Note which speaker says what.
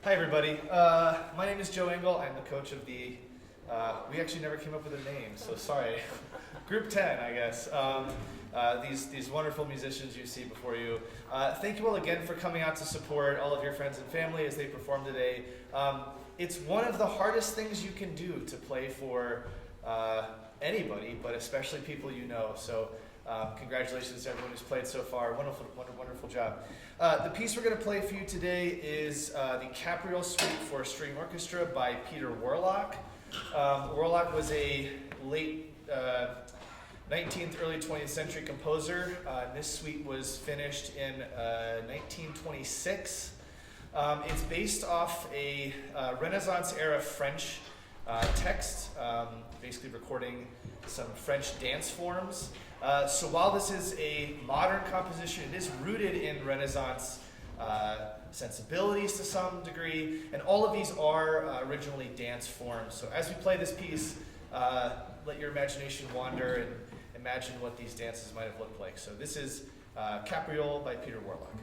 Speaker 1: Hi everybody, my name is Joe Engel. I'm the coach of the, we actually never came up with a name, so sorry. Group 10, I guess. These wonderful musicians you see before you. Thank you all again for coming out to support all of your friends and family as they perform today. It's one of the hardest things you can do to play for anybody, but especially people you know. So congratulations to everyone who's played so far. Wonderful job. The piece we're going to play for you today is the Capriole Suite for String Orchestra by Peter Warlock. Warlock was a late 19th, early 20th century composer. This suite was finished in 1926. It's based off a Renaissance era French text, basically recording some French dance forms. So while this is a modern composition, it is rooted in Renaissance sensibilities to some degree, and all of these are originally dance forms. So as we play this piece, let your imagination wander and imagine what these dances might have looked like. So this is Capriole by Peter Warlock.